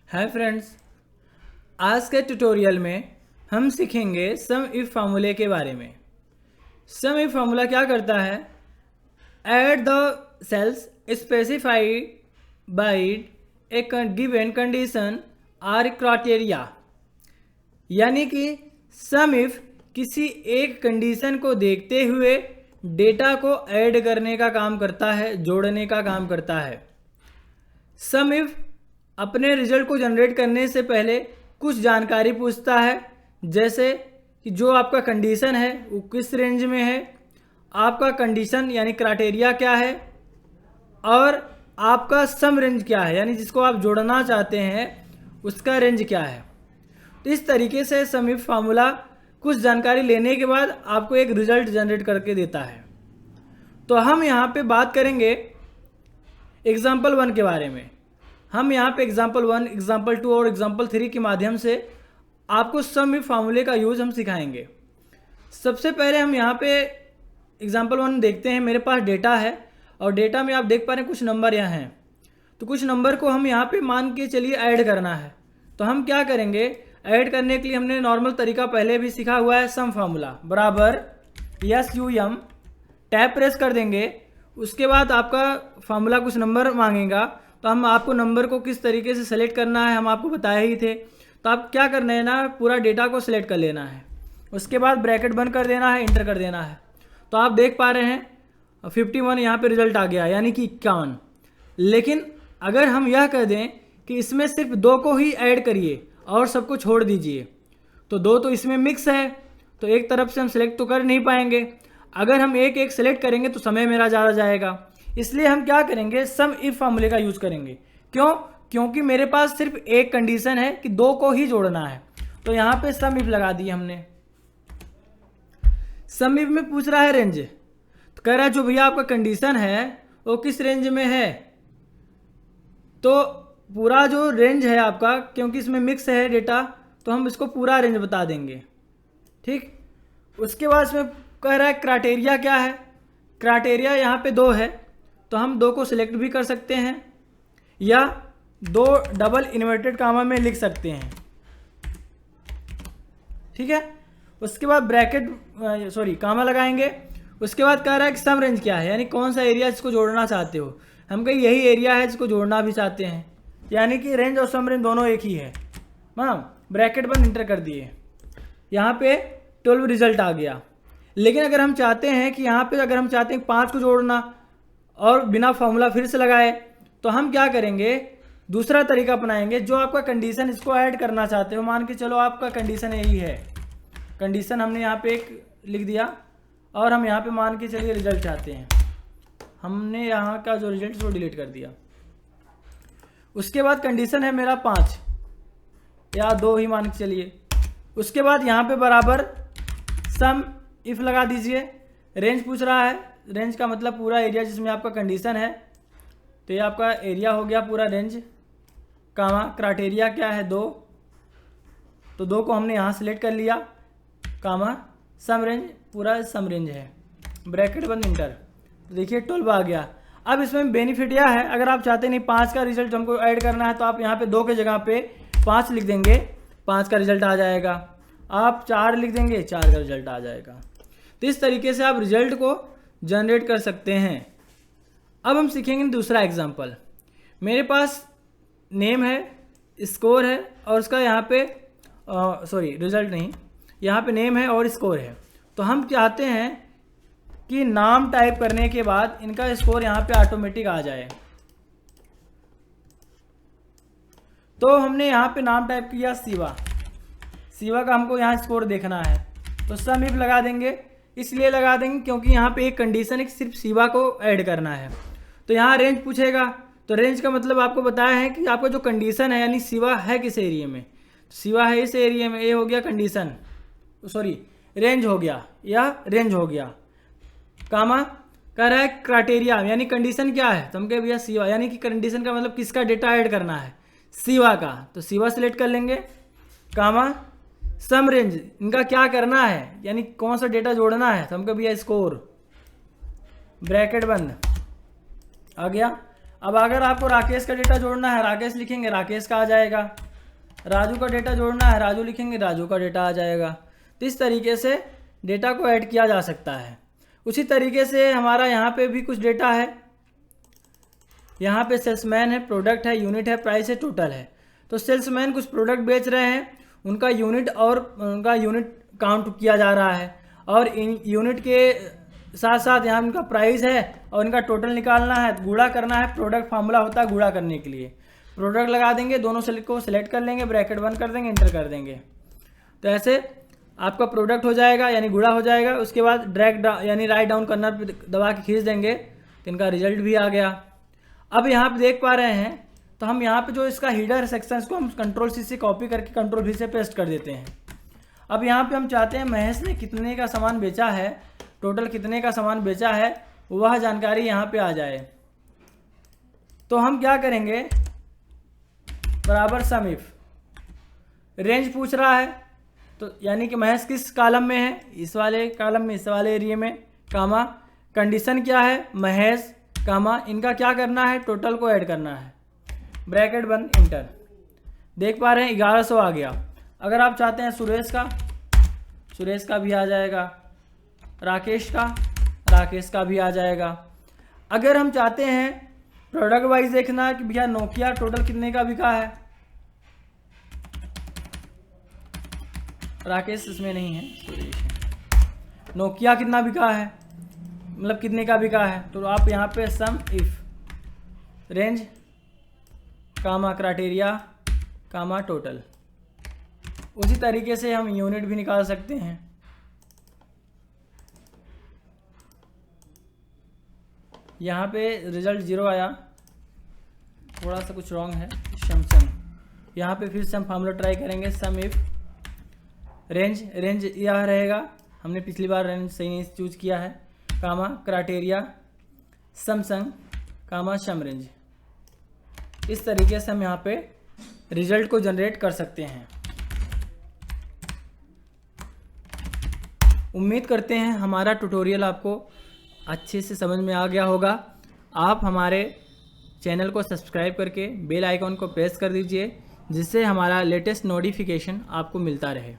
Hi friends, आज के tutorial में हम सीखेंगे सम इफ फार्मूले के बारे में। सम इफ फार्मूला क्या करता है? Add the cells specified by a given condition or criteria, यानी कि सम इफ किसी एक कंडीशन को देखते हुए डेटा को ऐड करने का काम करता है, जोड़ने का काम करता है। सम इफ अपने रिजल्ट को जनरेट करने से पहले कुछ जानकारी पूछता है, जैसे कि जो आपका कंडीशन है वो किस रेंज में है, आपका कंडीशन यानी क्राइटेरिया क्या है, और आपका सम रेंज क्या है, यानी जिसको आप जोड़ना चाहते हैं उसका रेंज क्या है। तो इस तरीके से सम इफ फार्मूला कुछ जानकारी लेने के बाद आपको एक रिजल्ट जनरेट करके देता है। तो हम यहाँ पे बात करेंगे एग्जाम्पल 1 के बारे में। हम यहाँ पे एग्जाम्पल 1, एग्जाम्पल 2 और एग्जाम्पल 3 के माध्यम से आपको सम इफ फार्मूले का यूज़ हम सिखाएंगे। सबसे पहले हम यहाँ पे एग्जाम्पल 1 देखते हैं। मेरे पास डेटा है और डेटा में आप देख पा रहे हैं कुछ नंबर यहाँ हैं। तो कुछ नंबर को हम यहाँ पे मान के चलिए ऐड करना है। तो हम क्या करेंगे, ऐड करने के लिए हमने नॉर्मल तरीका पहले भी सीखा हुआ है, सम फार्मूला बराबर SUM, टैब प्रेस कर देंगे। उसके बाद आपका फार्मूला कुछ नंबर मांगेगा, तो हम आपको नंबर को किस तरीके से सेलेक्ट करना है हम आपको बताए ही थे। तो आप क्या करना है ना, पूरा डेटा को सिलेक्ट कर लेना है। उसके बाद ब्रैकेट बंद कर देना है, इंटर कर देना है। तो आप देख पा रहे हैं 51 यहाँ पे रिजल्ट आ गया, यानी कि 51। लेकिन अगर हम यह कर दें कि इसमें सिर्फ 2 को ही ऐड करिए और सबको छोड़ दीजिए, तो 2 तो इसमें मिक्स है, तो एक तरफ से हम सिलेक्ट तो कर नहीं पाएंगे। अगर हम एक एक सेलेक्ट करेंगे तो समय मेरा ज़्यादा जाएगा। इसलिए हम क्या करेंगे, सम इफ फार्मूले का यूज़ करेंगे। क्यों? क्योंकि मेरे पास सिर्फ एक कंडीशन है कि 2 को ही जोड़ना है। तो यहाँ पे सम इफ लगा दी हमने। सम इफ में पूछ रहा है रेंज, तो कह रहा है जो भैया आपका कंडीशन है वो किस रेंज में है। तो पूरा जो रेंज है आपका, क्योंकि इसमें मिक्स है डेटा, तो हम इसको पूरा रेंज बता देंगे। ठीक, उसके बाद इसमें कह रहा है क्राइटेरिया क्या है। क्राइटेरिया यहाँ पे 2 है, तो हम 2 को सिलेक्ट भी कर सकते हैं या 2 डबल इन्वर्टेड कामा में लिख सकते हैं। ठीक है, उसके बाद ब्रैकेट कामा लगाएंगे। उसके बाद कह रहा है कि सम रेंज क्या है, यानी कौन सा एरिया जिसको जोड़ना चाहते हो। हम कहीं यही एरिया है जिसको जोड़ना भी चाहते हैं, यानी कि रेंज और सम रेंज दोनों एक ही है। हाँ, ब्रैकेट बंद, इंटर कर दिए। यहाँ पे 12 रिजल्ट आ गया। लेकिन अगर हम चाहते हैं कि यहाँ पे अगर हम चाहते हैं 5 को जोड़ना और बिना फार्मूला फिर से लगाए, तो हम क्या करेंगे, दूसरा तरीका अपनाएंगे। जो आपका कंडीशन इसको ऐड करना चाहते हो, मान के चलो आपका कंडीशन यही है, कंडीशन हमने यहाँ पे एक लिख दिया और हम यहाँ पे मान के चलिए रिजल्ट चाहते हैं। हमने यहाँ का जो रिजल्ट वो डिलीट कर दिया। उसके बाद कंडीशन है मेरा 5 या 2 ही मान के चलिए। उसके बाद यहाँ पे बराबर सम इफ लगा दीजिए। रेंज पूछ रहा है, रेंज का मतलब पूरा एरिया जिसमें आपका कंडीशन है, तो ये आपका एरिया हो गया पूरा रेंज, कामा क्राइटेरिया क्या है 2, तो 2 को हमने यहाँ सेलेक्ट कर लिया, कामा सम रेंज, पूरा सम रेंज है, ब्रैकेट बंद, इंटर। तो देखिए 12 आ गया। अब इसमें बेनिफिट यह है, अगर आप चाहते नहीं 5 का रिजल्ट हमको ऐड करना है, तो आप यहाँ पे 2 के जगह पे 5 लिख देंगे, 5 का रिजल्ट आ जाएगा। आप 4 लिख देंगे, 4 का रिजल्ट आ जाएगा। तो इस तरीके से आप रिजल्ट को जनरेट कर सकते हैं। अब हम सीखेंगे दूसरा एग्जाम्पल। मेरे पास नेम है, स्कोर है और उसका यहाँ पे रिजल्ट नहीं, यहाँ पे नेम है और स्कोर है। तो हम चाहते हैं कि नाम टाइप करने के बाद इनका स्कोर यहाँ पे ऑटोमेटिक आ जाए। तो हमने यहाँ पे नाम टाइप किया शिवा, शिवा का हमको यहाँ स्कोर देखना है, तो सम इफ लगा देंगे। इसलिए लगा देंगे क्योंकि यहाँ पे एक कंडीशन है कि सिर्फ शिवा को ऐड करना है। तो यहाँ रेंज पूछेगा, तो रेंज का मतलब आपको बताया है कि आपका जो कंडीशन है, यानी शिवा है किस एरिया में, शिवा है इस एरिया में, ये हो गया कंडीशन, रेंज हो गया, या रेंज हो गया। कामा कह रहा है क्राइटेरिया, यानी कंडीशन क्या है, तो हम कहे भैया शिवा, यानी कि कंडीशन का मतलब किसका डेटा ऐड करना है, शिवा का, तो शिवा सेलेक्ट कर लेंगे। कामा सम रेंज, इनका क्या करना है, यानी कौन सा डेटा जोड़ना है, तो हम कहे भैया स्कोर, ब्रैकेट बंद, आ गया। अब अगर आपको राकेश का डेटा जोड़ना है, राकेश लिखेंगे राकेश का आ जाएगा। राजू का डेटा जोड़ना है, राजू लिखेंगे राजू का डेटा आ जाएगा। तो इस तरीके से डेटा को ऐड किया जा सकता है। उसी तरीके से हमारा यहाँ पे भी कुछ डेटा है। यहाँ पे सेल्समैन है, प्रोडक्ट है, यूनिट है, प्राइस है, टोटल है। तो सेल्समैन कुछ प्रोडक्ट बेच रहे हैं, उनका यूनिट काउंट किया जा रहा है, और इन यूनिट के साथ साथ यहाँ उनका प्राइस है और इनका टोटल निकालना है, गुणा करना है। प्रोडक्ट फार्मूला होता है गुणा करने के लिए, प्रोडक्ट लगा देंगे, दोनों को सिलेक्ट कर लेंगे, ब्रैकेट बंद कर देंगे, इंटर कर देंगे। तो ऐसे आपका प्रोडक्ट हो जाएगा यानी गुणा हो जाएगा। उसके बाद ड्रैग यानी राइट डाउन करना दबा के खींच देंगे तो इनका रिजल्ट भी आ गया। अब यहाँ पे देख पा रहे हैं, तो हम यहाँ पे जो इसका हीडर सेक्शन को हम कंट्रोल सी से कॉपी करके कंट्रोल वी से पेस्ट कर देते हैं। अब यहाँ पे हम चाहते हैं महेश ने कितने का सामान बेचा है, टोटल कितने का सामान बेचा है, वह जानकारी यहाँ पे आ जाए। तो हम क्या करेंगे, बराबर सम इफ रेंज पूछ रहा है, तो यानी कि महेश किस कॉलम में है, इस वाले कॉलम में, इस वाले एरिया में, कामा कंडीशन क्या है, महेश कामा इनका क्या करना है, टोटल को ऐड करना है, ब्रैकेट बंद, इंटर। देख पा रहे हैं 1100 आ गया। अगर आप चाहते हैं सुरेश का भी आ जाएगा, राकेश का भी आ जाएगा। अगर हम चाहते हैं प्रोडक्ट वाइज देखना कि भैया नोकिया टोटल कितने का बिका है, राकेश इसमें नहीं है, सुरेश है। नोकिया कितना बिका है, मतलब कितने का बिका है, तो आप यहाँ पे SUMIF range comma criteria comma total. उसी तरीके से हम यूनिट भी निकाल सकते हैं। यहाँ पे रिजल्ट 0 आया, थोड़ा सा कुछ रॉन्ग है, सम यहाँ पे फिर से हम फार्मूला ट्राई करेंगे, सम इफ रेंज यह रहेगा, हमने पिछली बार रेंज सही नहीं चूज किया है, कामा क्राइटेरिया सम कामा सम रेंज। इस तरीके से हम यहाँ पे रिजल्ट को जनरेट कर सकते हैं। उम्मीद करते हैं हमारा ट्यूटोरियल आपको अच्छे से समझ में आ गया होगा। आप हमारे चैनल को सब्सक्राइब करके बेल आइकॉन को प्रेस कर दीजिए, जिससे हमारा लेटेस्ट नोटिफिकेशन आपको मिलता रहे।